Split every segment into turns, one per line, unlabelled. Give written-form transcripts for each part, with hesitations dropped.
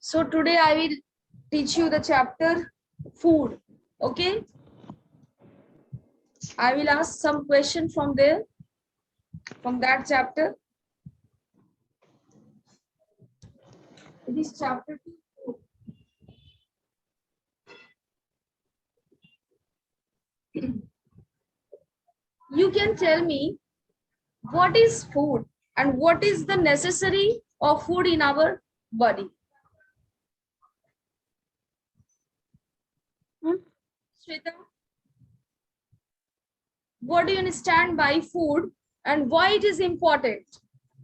So today I will teach you the chapter food. Okay. I will ask some question from there, from that chapter. It is chapter 2. You can tell me what is food and what is the necessary of food in our body. Shweta, what do you understand by food and why it is important?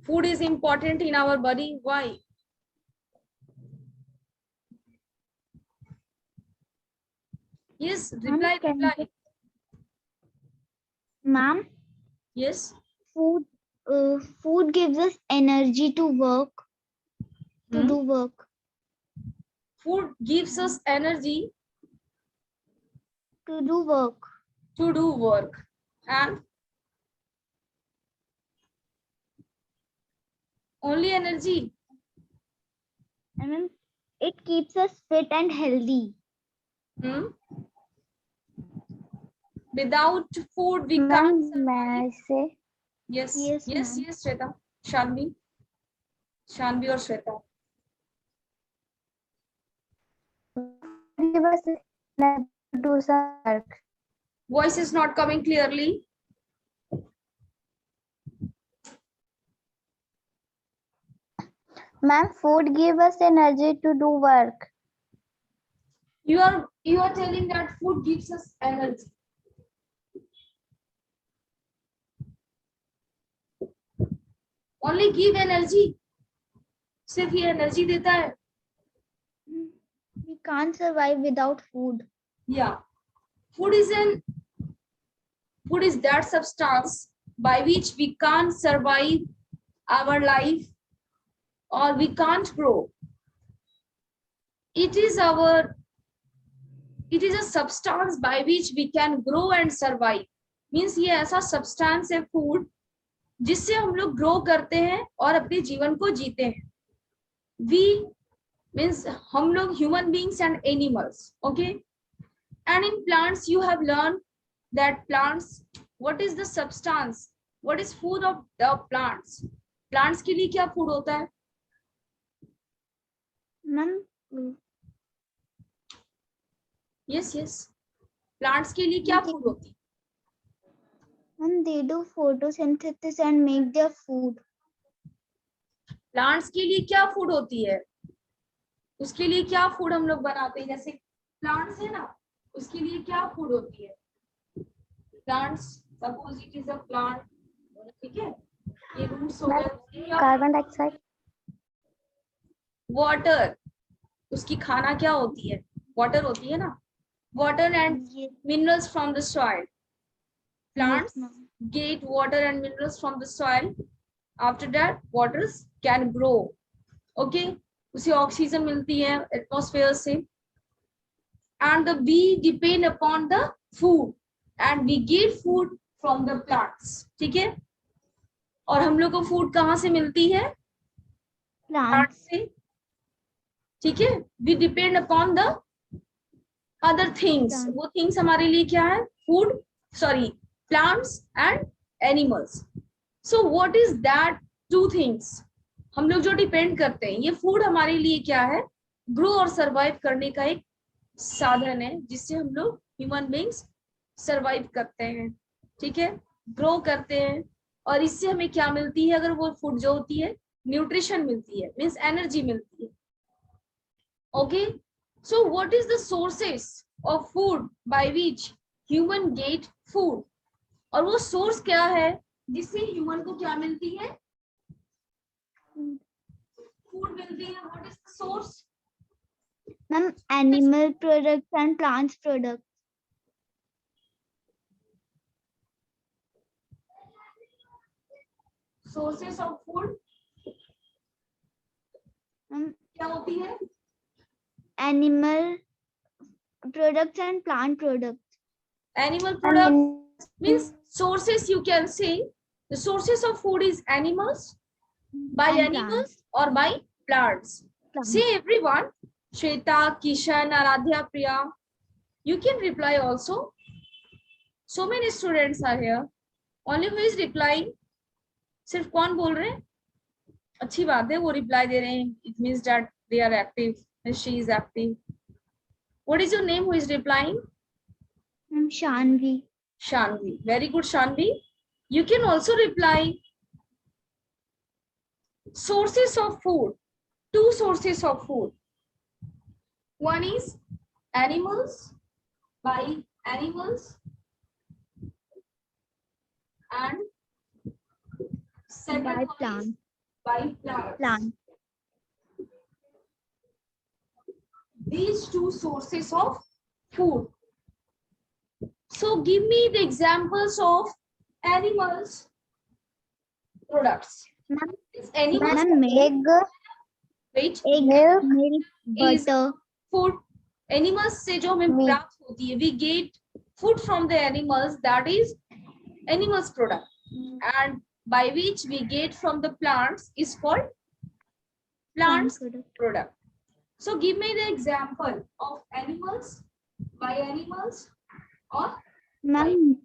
Food is important in our body. Why? Yes, reply.
Ma'am,
Yes.
food gives us energy to work, to do work.
Food gives us energy
To do work.
to do work. And only energy.
And it keeps us fit and healthy.
Without food, we can't survive.
May I say?
Yes,
Yes,
yes,
ma'am.
yes, Shweta. Shanvi or Shweta.
Give us energy to do some work.
Voice is not coming clearly.
Ma'am, food gives us energy to do work.
You are telling that food gives us energy. Only give energy. सिर्फ ये energy देता है.
We can't survive without food.
Yeah. Food is that substance by which we can't survive our life or we can't grow. It is a substance by which we can grow and survive. Means ये ऐसा substance है food जिससे हम लोग grow करते हैं और अपने जीवन को जीते हैं. We means हम लोग human beings and animals. Okay. And in plants you have learned that plants, what is the substance, what is food of the plants. Plants के लिए क्या food होता है?
Ma'am,
Yes, yes. Plants के लिए क्या food होती है?
and they do photosynthesis and make their food.
Plants के लिए क्या food होती है? उसके लिए क्या food हम लोग बनाते हैं? जैसे plants है ना, उसके लिए क्या food होती है? Plants, suppose it is a plant, ठीक है? ये roots हो गए.
Carbon dioxide.
Water, उसकी खाना क्या होती है? Water होती है ना? Water and minerals from the soil. Plants get water and minerals from the soil. After that, waters can grow. Okay, उसे ऑक्सीजन मिलती है एटमॉस्फेयर से. And the we depend upon the food and we get food from the plants. ठीक है? और हम लोग को food कहाँ से मिलती है? Plants से. ठीक है? We depend upon the other things. वो things हमारे लिए क्या है? Food, sorry, plants and animals. So what is that two things? हम लोग जो डिपेंड करते हैं, ये फूड हमारे लिए क्या है? ग्रो और सरवाइव करने का एक साधन है जिससे हम लोग ह्यूमन बीइंग्स सरवाइव करते हैं. ठीक है? ग्रो करते हैं और इससे हमें क्या मिलती है? अगर वो फूड जो होती है, न्यूट्रिशन मिलती है, मीन्स एनर्जी मिलती है. Okay, so what is the sources of food by which human get food? और वो सोर्स क्या है जिससे ह्यूमन को क्या मिलती है? फूड मिलती है. What is the source?
Ma'am, animal products and plants products.
Sources of food क्या होती है?
Animal products and plant products.
Animal products means sources. You can say the sources of food is animals, by
And
animals or by plants. Say everyone. Shweta, Kishan, Aradhya, Priya. You can reply also. So many students are here. Only who is replying? सिर्फ कौन बोल रहे हैं? अच्छी बात है, वो reply दे रहे हैं. It means that they are active. She is active. What is your name? Who is replying?
Shanvi.
Shanvi. Very good, Shanvi. You can also reply. Sources of food. Two sources of food. One is animals, by animals, and second
By
one is
plants.
by plants.
Plant.
These two sources of food. So give me the examples of animals products. Is animals
Egg,
wait,
milk,
is
butter.
food. Animals से जो हमें
Meat.
प्राप्त होती है, we get food from the animals, that is animals product, and by which we get from the plants is called plants product. So give me the example of animals, by animals, or
Ma'am,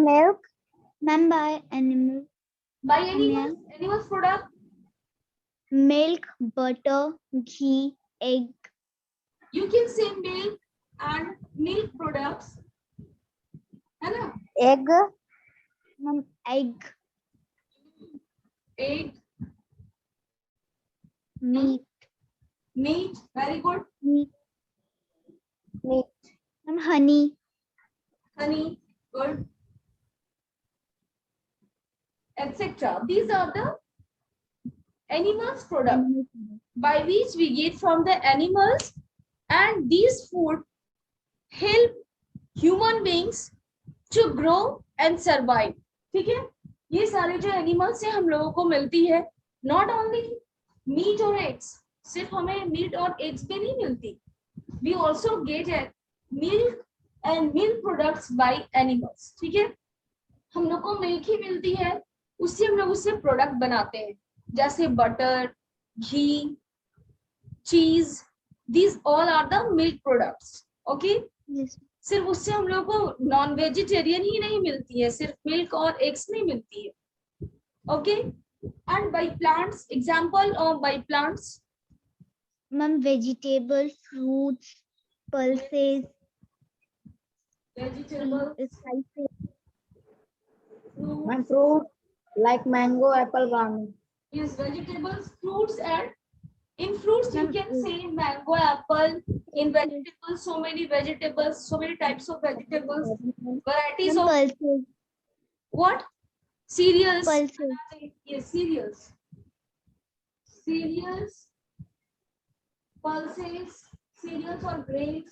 milk. Ma'am, by animal.
by animals, animals product.
Milk, butter, ghee, egg.
You can say milk and milk products, है ना?
Egg. Ma'am, egg.
Egg,
Meat.
meat, very good.
Meat. Ma'am, honey.
Honey, good, etc. These are the animals product by which we get from the animals, and these food help human beings to grow and survive. ठीक है, ये सारे जो animals से हम लोगों को मिलती है, नॉट ओनली मीट और एग्स, सिर्फ हमें मीट और एग्स भी नहीं मिलती, we also get milk and milk products by animals. ठीक है, हम लोग को मिल्क ही मिलती है, उससे हम लोग उससे प्रोडक्ट बनाते हैं, जैसे बटर, घी, चीज, these all are the milk products. Okay,
Yes.
सिर्फ उससे हम लोग को नॉन वेजिटेरियन ही नहीं मिलती है, सिर्फ मिल्क और एग्स नहीं मिलती है. Okay, and by plants, example of by plants.
Ma'am, vegetables, fruits, pulses,
vegetable,
spices.
My fruit like mango, apple, banana.
is vegetables, fruits, and in fruits you can say mango, apple. In vegetables, so many vegetables, so many types of vegetables, varieties
Ma'am,
of
pulses.
what? Cereals.
Pulses.
Yes, cereals. Cereals, pulses, cereals or grains,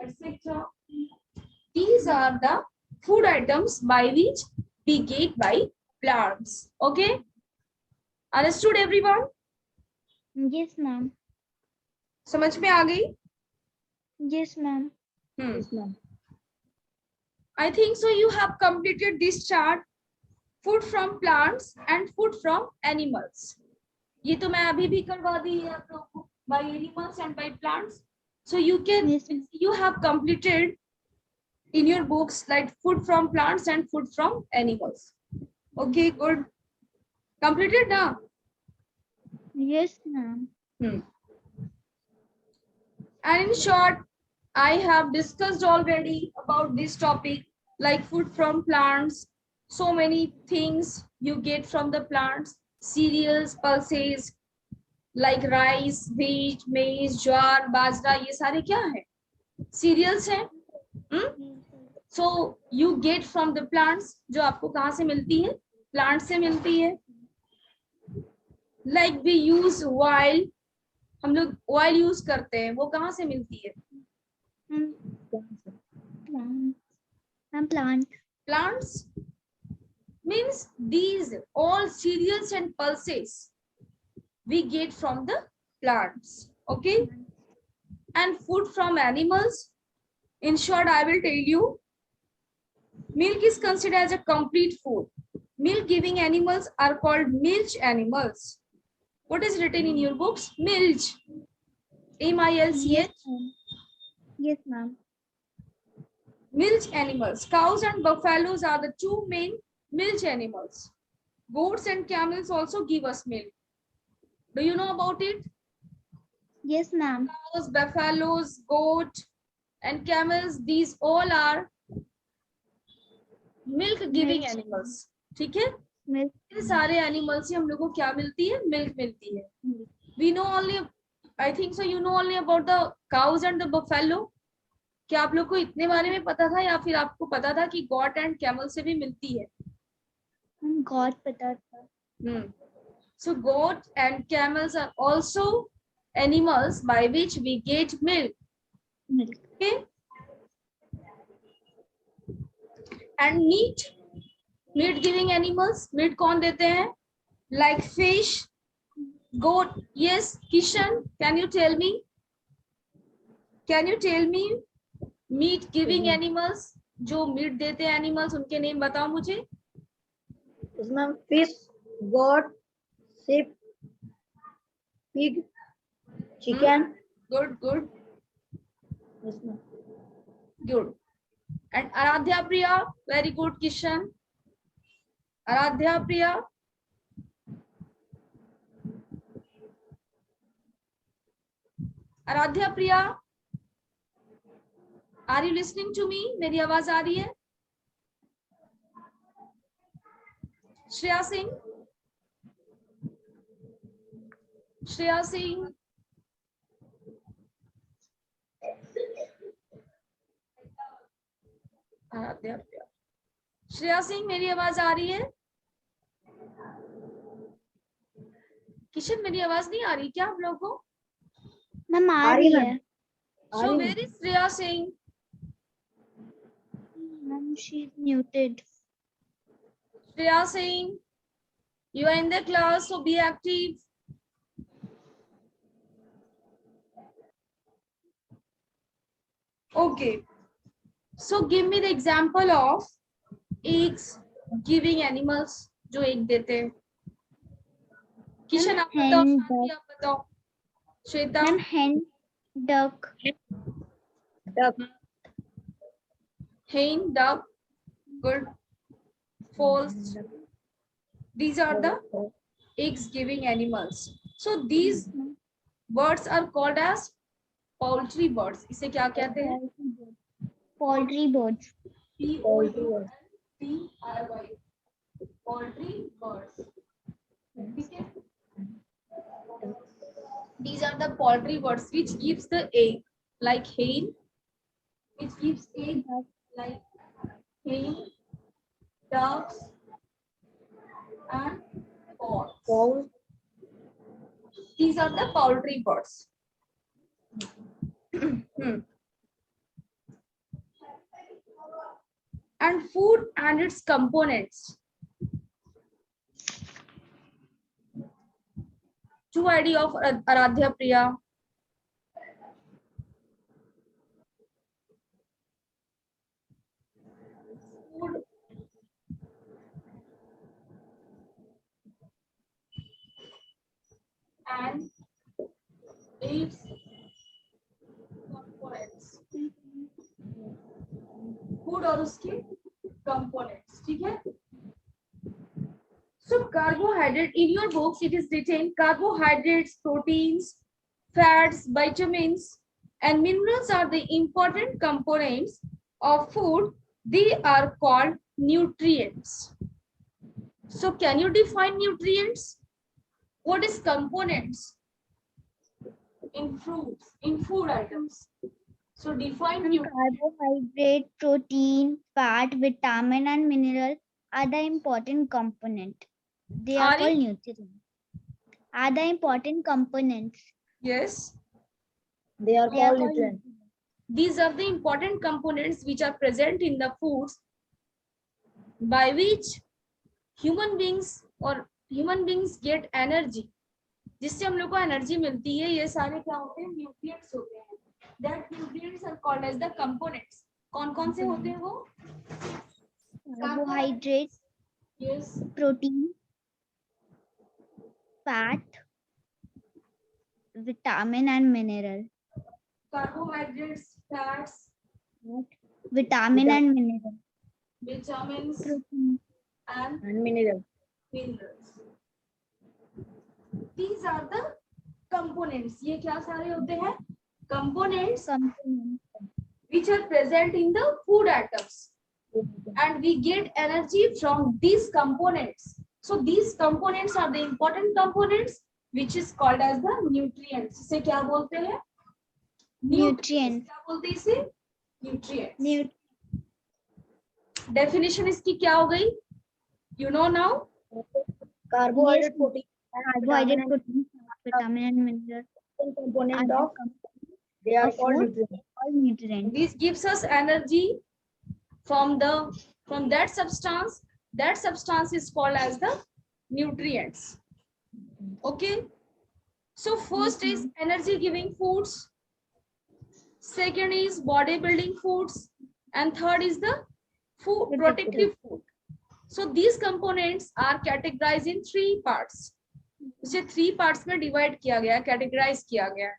etc. These are the food items by which we get by plants. Okay, understood everyone?
Yes, ma'am.
समझ में आ गई?
Yes, ma'am.
Yes, ma'am.
I think so. You have completed this chart. Food from plants and food from animals. ये तो मैं अभी भी करवा दी है आप लोगों को, by animals and by plants. So you can,
Yes, ma'am.
you have completed in your books like food from plants and food from animals. Okay, good. Completed now.
Yes, ma'am.
And in short, I have discussed already about this topic, like food from plants. So many things you get from the plants, cereals, pulses, like rice, wheat, maize, ज्वार, बाजरा, ये सारे क्या है? Cereals हैं. So you get from the plants, जो आपको कहाँ से मिलती है? Plants से मिलती है. Like we use oil, हम लोग oil use करते हैं, वो कहाँ से मिलती है?
Plant. Ma'am, plant.
Plants means these all cereals and pulses we get from the plants. Okay, and food from animals, in short I will tell you, milk is considered as a complete food. Milk giving animals are called milch animals. What is written in your books? Milch. M-I-L-C-H.
Yes, ma'am.
Milch animals. Cows and buffaloes are the two main milch animals. Goats and camels also give us milk. Do you know about it?
Yes, ma'am.
Cows, buffaloes, goat, and camels, these all are milk giving animals. ठीक है?
Milk.
इन सारे animals से हम लोग को क्या मिलती है? मिल्क मिलती है. We know only, I think so you know only about the cows and the buffalo. क्या आप लोग को इतने बारे में पता था या फिर आपको पता था कि गॉट एंड कैमल से भी मिलती है?
God पता था.
So goat and camels are also animals by which we get milk.
Milk.
Okay? And meat giving animals. Meat कौन देते हैं? Like fish, goat. Yes, Kishan, can you tell me? Can you tell me meat giving animals? जो meet देते हैं animals, उनके name बताओ मुझे.
इसमें fish, goat, sheep, pig, chicken.
Good, good,
इसमें
good. And Aradhya Priya, very good, Kishan. Aradhya Priya. Aradhya Priya, are you listening to me? मेरी आवाज आ रही है? श्रेया सिंह. श्रेया सिंह. आराध्या प्रिया. श्रेया सिंह, मेरी आवाज आ रही है? किशन, मेरी आवाज नहीं आ रही क्या आप लोगों को?
मैम आ रही है.
So where is Shreya Singh?
Ma'am, she's muted.
Shreya Singh, you are in the class, so be active. Okay. So give me the example of eggs giving animals जो egg देते हैं. किशन आप बताओ,
Hen,
शांति आप बताओ. Shweta.
Ma'am, hen, duck.
duck.
Hen, duck. Good. False. These are the eggs giving animals. So these birds are called as poultry birds. इसे क्या कहते हैं?
Poultry birds.
P-O-U-L-T-R-Y. Poultry birds. Okay. These are the poultry birds which gives the egg, like hen, which gives egg like hen, ducks, and fowls. These are the poultry birds. And food and its components. Two idea of Aradhya Priya. Food and its components. Food और उसके components. ठीक है? So carbohydrate, in your books it is written carbohydrates, proteins, fats, vitamins and minerals are the important components of food. They are called nutrients. So can you define nutrients? What is components in fruits, in food items? So define nutrients.
Carbohydrate, protein, fat, vitamin, and mineral are the important component. They are called nutrients. Are the important components.
Yes.
They are called nutrients.
These are the important components which are present in the foods by which human beings get energy. जिससे हम लोग को energy मिलती है. ये सारे क्या होते हैं? न्यूट्रिएंट्स होते हैं. That nutrients are called as the components. कौन-कौन से होते हैं वो?
Carbohydrates,
yes,
protein, fat, vitamin and mineral.
Carbohydrates, fats,
Vitamin and mineral.
vitamins,
Protein.
and
And mineral.
minerals. These are the components. ये क्या सारे होते हैं? Components
Component.
which are present in the food atoms, and we get energy from these components. So these components are the important components which is called as the nutrients. इसे क्या बोलते हैं?
Nutrients.
क्या बोलते हैं इसे? Nutrients.
Nut-
Definition इसकी क्या हो गई? You know now?
Carbohydrate,
Yes,
protein,
Carbohydrate, protein, vitamin and mineral.
component
Other
of they are
of
called
food.
nutrients.
All nutrients.
This gives us energy from that substance. That substance is called as the nutrients. Okay. So first is energy giving foods. Second is body building foods, and third is the food protective food. So these components are categorized in 3 parts. इसे 3 parts में divide किया गया, categorize किया गया.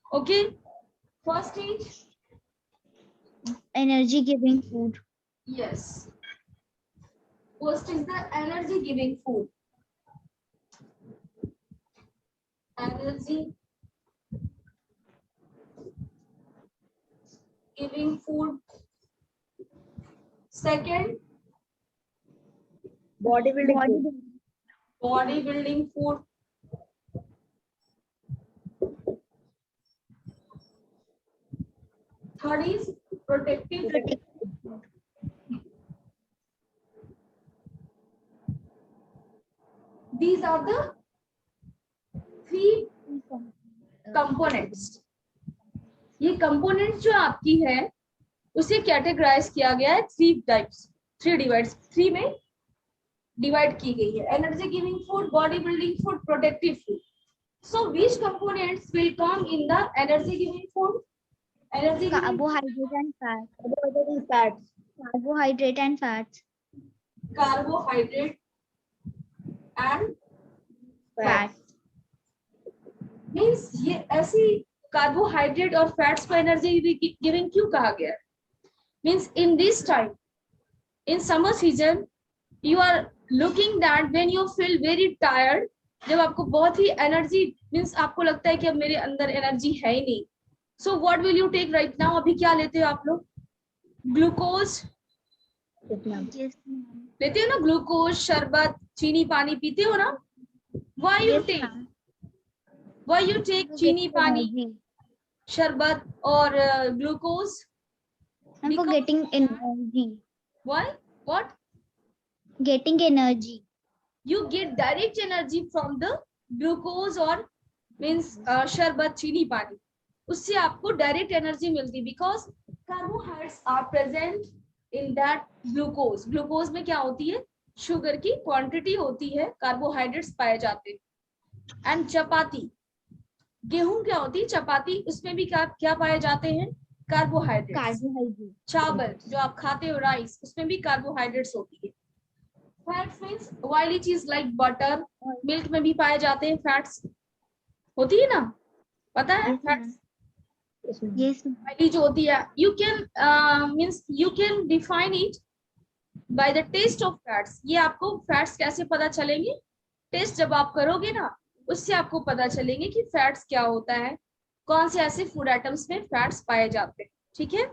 Okay. First is
Energy giving food.
yes. First is the energy giving food. Energy giving food. Second,
Bodybuilding food.
body building food. Third is protective food. These are the 3 components. ये components जो आपकी है उसे categorize किया गया है 3 types, 3 divides, 3 में divide की गई है. Energy giving food, body building food, protective food. So which components will come in the energy giving food? Energy giving
Carbohydrate and fat.
Carbohydrate and fats.
Carbohydrate and fats.
carbohydrate and
Fat.
Means ये ऐसी carbohydrate और fats को energy giving क्यों कहा गया है? Means in this time in summer season you are looking that when you feel very tired, जब आपको बहुत ही एनर्जी मीन्स आपको लगता है कि अब मेरे अंदर एनर्जी है ही नहीं, so what will you take right now? अभी क्या लेते हो आप लोग? Glucose
Yes, ma'am.
Yes, ma'am.
लेते हो ना, ग्लूकोज, शरबत, चीनी पानी पीते हो ना? Why you
Yes,
take
ma'am.
Why you take
To
चीनी
get
पानी,
energy.
शरबत और glucose?
And for
Because-
getting energy.
Why? What?
Getting energy.
You get direct energy from the glucose or means शरबत, चीनी पानी, उससे आपको डायरेक्ट एनर्जी मिलती, because carbohydrates are present in that glucose. Glucose में क्या होती है? शुगर की क्वांटिटी होती है, कार्बोहाइड्रेट्स पाए जाते हैं. एंड चपाती, गेहूं क्या होती है? चपाती, उसमें भी क्या पाए जाते हैं? कार्बोहाइड्रेट्स.
Carbohydrate.
चावल जो आप खाते हो, राइस, उसमें भी कार्बोहाइड्रेट्स होती है. फैट्स मींस ऑयली चीज लाइक बटर, मिल्क में भी पाए जाते हैं फैट्स, होती है ना, पता है?
Yes, ma'am.
Fats
Yes, ma'am.
Yes, ma'am.
Oily जो होती है, you can means you can define it by the test of fats. ये आपको फैट्स कैसे पता चलेंगे? टेस्ट जब आप करोगे ना, उससे आपको पता चलेंगे कि फैट्स क्या होता है, कौन से ऐसे फूड आइटम्स में फैट्स पाए जाते हैं. ठीक है.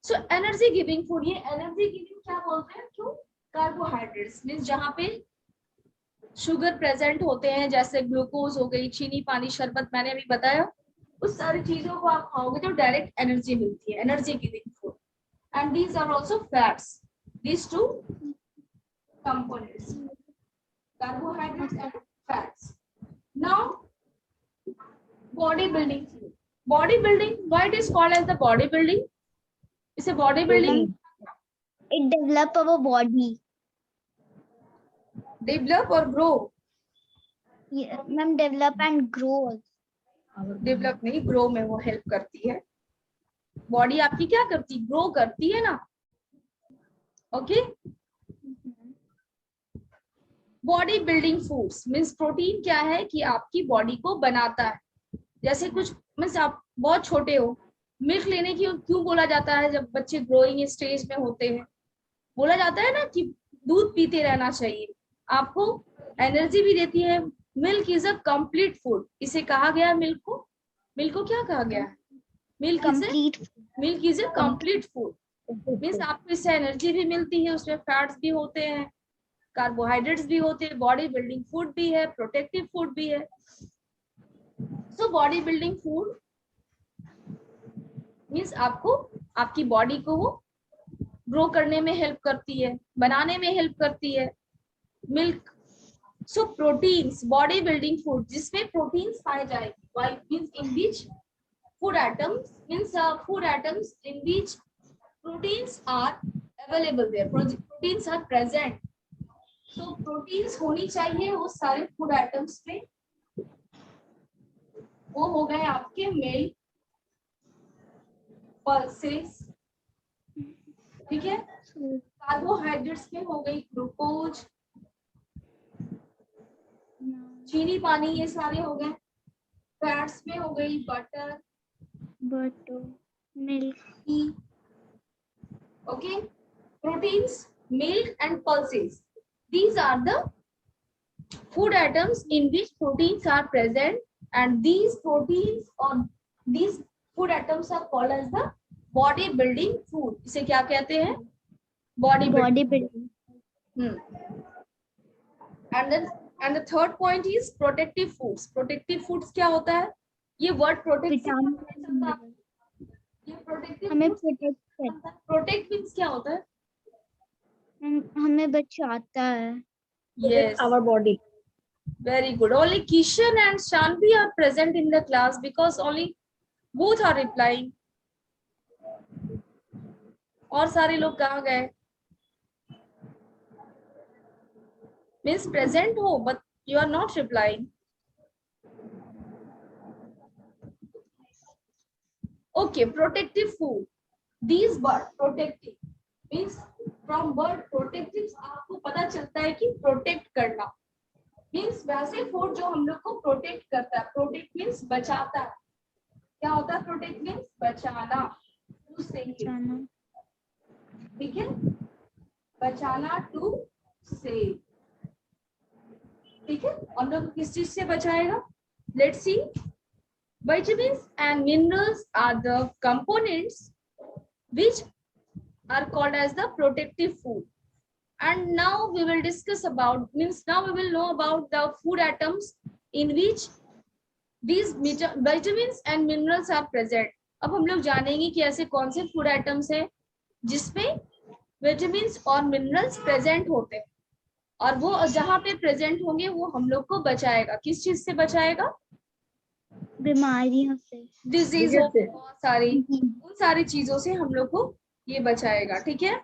सो एनर्जी गिविंग फूड, ये एनर्जी गिविंग क्या बोलते हैं? क्यों? कार्बोहाइड्रेट्स मीन्स जहाँ पे शुगर प्रेजेंट होते हैं, जैसे ग्लूकोज हो गई, चीनी पानी, शरबत, मैंने अभी बताया, उस सारी चीजों को आप खाओगे तो डायरेक्ट एनर्जी मिलती है, energy giving food. And these are also fats, these 2 components, carbohydrates and fats. Now body building food. Body building, why it is called as the body building? It's a body building.
It develop our body.
Develop or grow?
Yeah, ma'am, develop and grow.
Develop नहीं, grow में वो help करती है. Body आपकी क्या करती? Grow करती है ना. Okay. Body building foods means protein क्या है कि आपकी बॉडी को बनाता है. जैसे कुछ मीन्स आप बहुत छोटे हो, मिल्क लेने की क्यों बोला जाता है जब बच्चे ग्रोइंग स्टेज में होते हैं? बोला जाता है ना कि दूध पीते रहना चाहिए, आपको एनर्जी भी देती है। Milk is a complete food, इसे कहा गया है मिल्क को क्या कहा गया है? Milk is a complete food. Means आपको इससे एनर्जी भी मिलती है, उसमें फैट्स भी होते हैं, कार्बोहाइड्रेट्स भी होते हैं, बॉडी बिल्डिंग फूड भी है, प्रोटेक्टिव फूड भी है। So body building food means आपको आपकी बॉडी को वो ग्रो करने में हेल्प करती है, बनाने में हेल्प करती है मिल्क। सो प्रोटीन्स, बॉडी बिल्डिंग फूड जिसमें प्रोटीन्स पाए जाएंगे, white means in which food atoms means food atoms in which proteins are available there, proteins are present. So proteins होनी चाहिए वो सारे food atoms पे। वो हो गए आपके मिल्क, पल्सेस, ठीक है। कार्बोहाइड्रेट्स में हो गई ग्लूकोज, चीनी, पानी, ये सारे हो गए। फैट्स में हो गई butter,
milk,
okay. Proteins, milk and pulses, these are the food items in which proteins are present, and these proteins or these food items are called as the body building food. इसे क्या कहते हैं? Body building. And the third point is protective foods. Protective foods क्या होता है? ये word protect, ये protective
हमें
protect means क्या होता है?
हमें बचाता है।
Yes,
our body.
very good. Only Kishan and Shanvi are present in the class because only both are replying. और सारे लोग कहाँ गए? Means present हो but you are not replying. Okay, protective food. These bird protective means from bird protective आपको पता चलता है कि protect करना means वैसे फूड जो हम लोग को प्रोटेक्ट करता है। प्रोटेक्ट मीन्स बचाता है। क्या होता है प्रोटेक्ट मीन्स? बचाना, टू सेव, ठीक है, बचाना, टू सेव, ठीक है। हम लोग किस चीज से बचाएगा? Let's see. Vitamins and minerals are the components which are called as the protective food. And now we will discuss about, means now we will know about the food atoms in which these vitamins and minerals are present. अब हम लोग जानेंगे कि ऐसे कौन से food items हैं जिसमें विटामिन्स और मिनरल्स प्रेजेंट होते हैं, और वो जहाँ पे प्रेजेंट होंगे वो हम लोग को बचाएगा। किस चीज से बचाएगा?
बीमारियों से,
डिजीज हो, बहुत सारी, उन सारी चीजों से हम लोग को ये बचाएगा, ठीक है।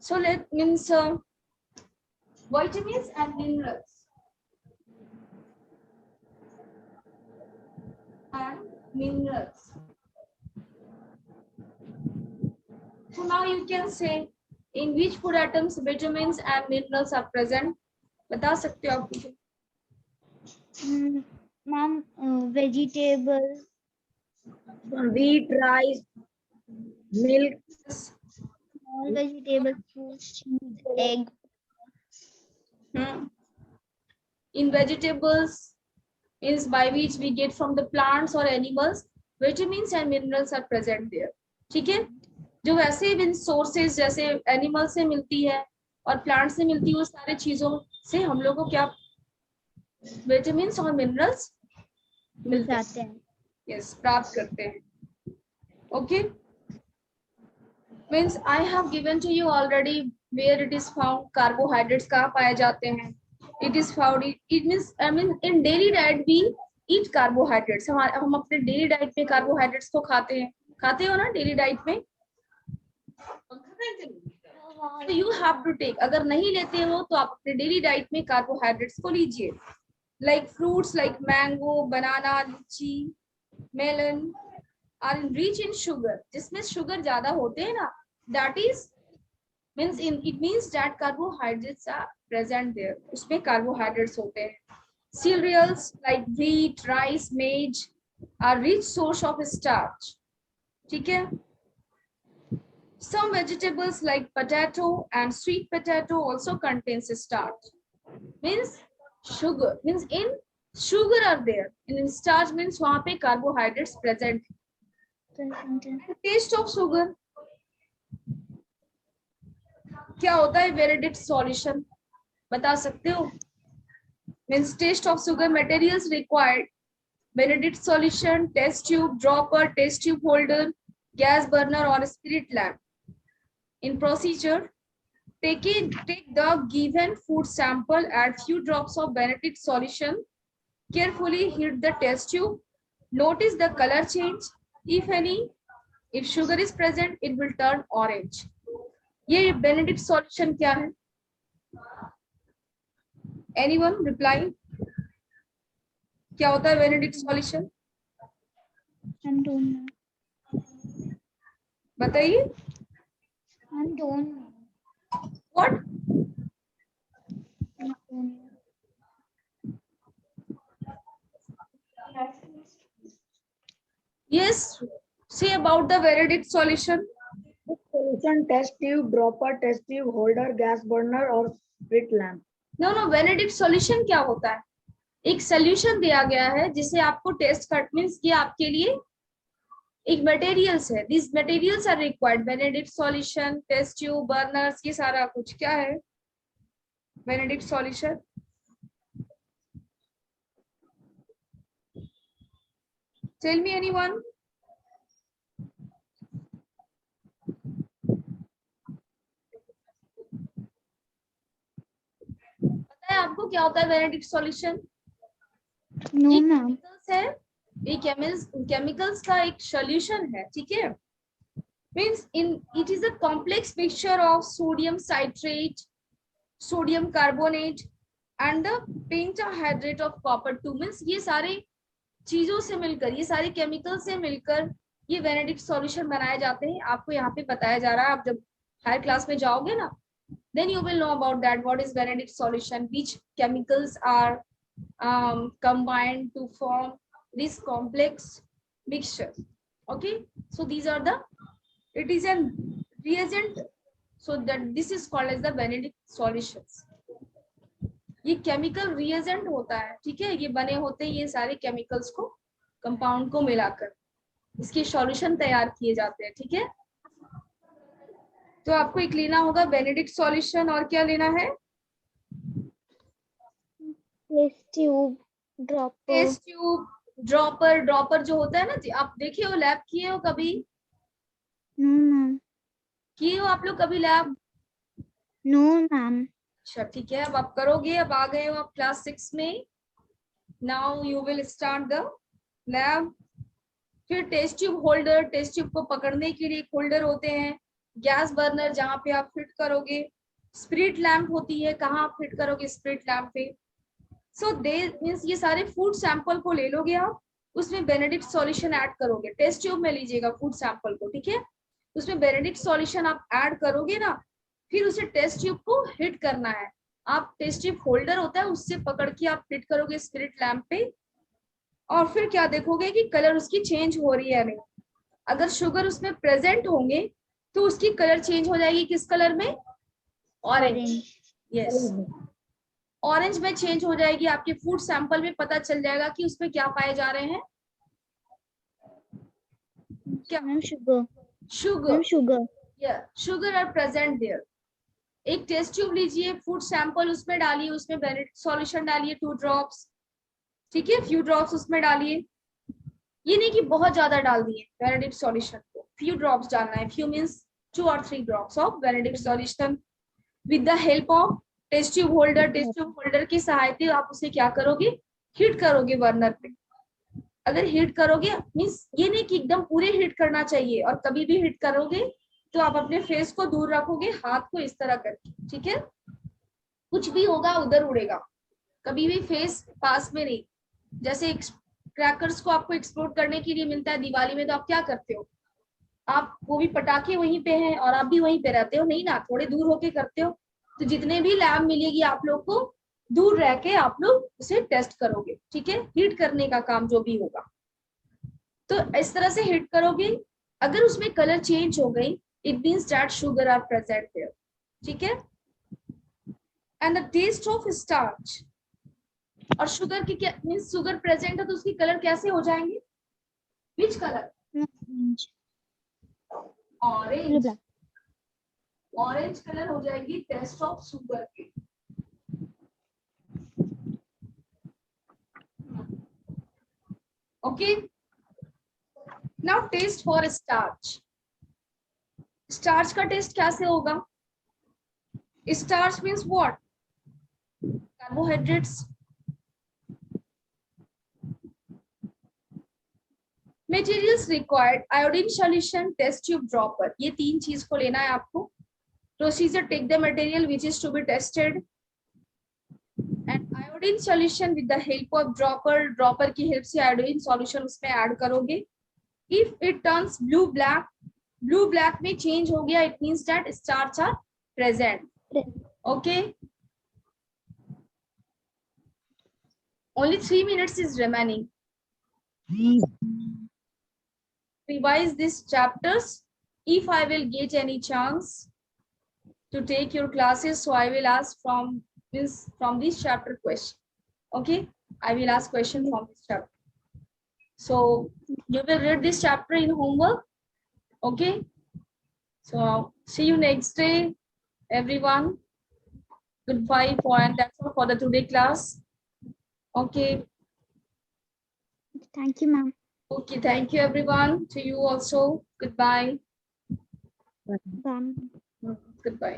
So let means vitamins and minerals So now you can say in which food items vitamins and minerals are present. बता सकते हो आप मुझे?
Ma'am vegetable,
Wheat, rice, milk,
all vegetable, fruits, egg.
In vegetables is by which we get from the plants or animals, vitamins and minerals are present there, ठीक है। जो वैसे इन sources जैसे एनिमल से मिलती है और प्लांट से मिलती है, वो सारे चीजों से हम लोग को क्या विटामिन्स और मिनरल्स मिलते हैं, यस, प्राप्त करते हैं। Okay, means I have given to you already where it is found. Carbohydrates कहाँ पाए जाते हैं? It is found, it means I mean in daily diet we eat carbohydrates. हम अपने डेली डाइट में कार्बोहाइड्रेट्स को खाते हैं, खाते हो ना डेली डाइट में? तो यू हैव टू टेक, अगर नहीं लेते हो तो आप अपने डेली डाइट में कार्बोहाइड्रेट्स को लीजिए। Like fruits like mango, banana, lychee, melon are rich in sugar, जिसमें शुगर ज्यादा होते हैं ना, that is means it means that carbohydrates are present there. उसमें carbohydrates होते हैं. Cereals like wheat, rice, maize are rich source of starch. ठीक है. Some vegetables like potato and sweet potato also contains starch. Means sugar. Means in sugar are there. In starch means वहाँ पे carbohydrates present. Taste of sugar. क्या होता है Benedict solution? बता सकते हो? Means taste of sugar materials required. Benedict solution, test tube, dropper, test tube holder, gas burner or spirit lamp. In procedure, take the given food sample, add few drops of Benedict solution, carefully heat the test tube, notice the color change, if any. If sugar is present, it will turn orange. ये Benedict solution क्या है? Anyone reply? क्या होता है Benedict solution? बताइए. What? Yes. Say about the Benedict solution.
Solution, test tube, dropper, test tube holder, gas burner और spirit lamp.
No, Benedict solution क्या होता है? एक solution दिया गया है जिसे आपको टेस्ट कर मीन्स ये आपके लिए एक मटेरियल्स है. These materials are required. Benedict solution, test tube, burners, ये सारा कुछ क्या है? Benedict solution. Tell me anyone. पता है आपको क्या होता है Benedict solution?
No, ma'am.
Chemicals है. ये केमिकल्स का एक सॉल्यूशन है. ठीक है. Means it is a complex mixture of sodium citrate, sodium carbonate and the pentahydrate of copper 2. Means ये सारे चीजों से मिलकर, ये सारे केमिकल से मिलकर ये Benedict solution बनाए जाते हैं. आपको यहाँ पे बताया जा रहा है. आप जब हायर क्लास में जाओगे ना, then you will know about that. What is Benedict solution? Which chemicals are combined to form this complex mixture. Okay, so these are the, it is a reagent, so that this is called as the Benedict solutions. ये chemical reagent होता है. ठीक है. ये बने होते हैं ये सारे केमिकल्स को, कंपाउंड को मिलाकर इसके सॉल्यूशन तैयार किए जाते हैं. ठीक है. तो आपको एक लेना होगा Benedict solution और क्या लेना है?
Test tube, dropper.
Test tube, dropper जो होता है ना, आप देखे हो, लैब किए हो कभी?
No, ma'am.
किए हो आप लोग कभी लैब?
No, ma'am.
अच्छा ठीक है. अब आप करोगे. अब आ गए हो आप क्लास 6 में. Now you will start the lab. फिर test tube holder, test tube को पकड़ने के लिए होल्डर होते हैं. गैस बर्नर जहाँ पे आप फिट करोगे. स्पिरिट लैम्प होती है, कहाँ आप फिट करोगे? स्पिरिट लैम्प पे. सो दे मीन्स ये सारे फूड सैंपल को ले लोगे आप, उसमें Benedict solution ऐड करोगे. टेस्ट ट्यूब में लीजिएगा फूड सैंपल को. ठीक है. उसमें Benedict solution आप ऐड करोगे ना, फिर उसे टेस्ट ट्यूब को हिट करना है. आप टेस्ट ट्यूब होल्डर होता है उससे पकड़ के आप हिट करोगे स्पिरिट लैम्प पे, और फिर क्या देखोगे कि कलर उसकी चेंज हो रही है या नहीं. अगर शुगर उसमें प्रेजेंट होंगे तो उसकी कलर चेंज हो जाएगी. किस कलर में? ऑरेंज. यस, ऑरेंज में चेंज हो जाएगी. आपके फूड सैंपल में पता चल जाएगा कि उसमें क्या पाए जा रहे हैं. क्या?
Sugar.
Sugar.
Sugar.
Sugar are present there. एक टेस्ट ट्यूब लीजिए, फूड सैंपल उसमें डालिए, उसमें Benedict solution डालिए 2 ड्रॉप्स. ठीक है. फ्यू ड्रॉप्स उसमें डालिए. ये नहीं कि बहुत ज्यादा डाल दिए Benedict solution को, फ्यू ड्रॉप्स डालना है. Few means 2 or 3 drops of Benedict solution. With the help of test tube holder. Test tube holder की सहायता आप उसे क्या करोगे? हीट करोगे बर्नर पे. अगर हीट करोगे मीन्स ये नहीं कि एकदम पूरे हीट करना चाहिए, और कभी भी हीट करोगे तो आप अपने फेस को दूर रखोगे, हाथ को इस तरह करके. ठीक है. कुछ भी होगा उधर उड़ेगा, कभी भी फेस पास में नहीं. जैसे क्रैकर्स को आपको एक्सप्लोड करने के लिए मिलता है दिवाली में, तो आप क्या करते हो? आप वो भी पटाखे वहीं पे हैं और आप भी वहीं पे रहते हो, नहीं ना, थोड़े दूर होके करते हो। तो जितने भी लैब मिलेगी आप लोग को, दूर रह के आप लोग उसे टेस्ट करोगे, ठीक है, हीट करने का काम जो भी होगा। तो इस तरह से हीट करोगे, अगर उसमें कलर चेंज हो गई, it means that sugar are present there, ठीक है। And the test of starch, और शुगर की क्या मीन्स, शुगर प्रेजेंट है तो उसकी कलर कैसे हो जाएंगे, which colour, orange, orange colour हो जाएगी टेस्ट ऑफ शुगर की। Okay, now test for starch. Starch का टेस्ट कैसे होगा, starch means what, carbohydrates. Materials required, iodine solution, test tube, dropper, ये तीन चीज को लेना है आपको। Procedure, take the material which is to be tested and iodine solution with the help of dropper, dropper की हेल्प से आयोडीन सॉल्यूशन उसमें ऐड करोगे। If it turns blue black, blue black में चेंज हो गया, it means that starch are present. Okay, only 3 minutes is remaining. Revise these chapters. If I will get any chance to take your classes, so I will ask from this chapter question. Okay, I will ask question from this chapter. So you will read this chapter in homework. Okay, so see you next day, everyone. Goodbye for, and that's all for the today class. Okay.
Thank you, ma'am.
Okay, thank you everyone. To you also. Goodbye.
Bye.
Goodbye.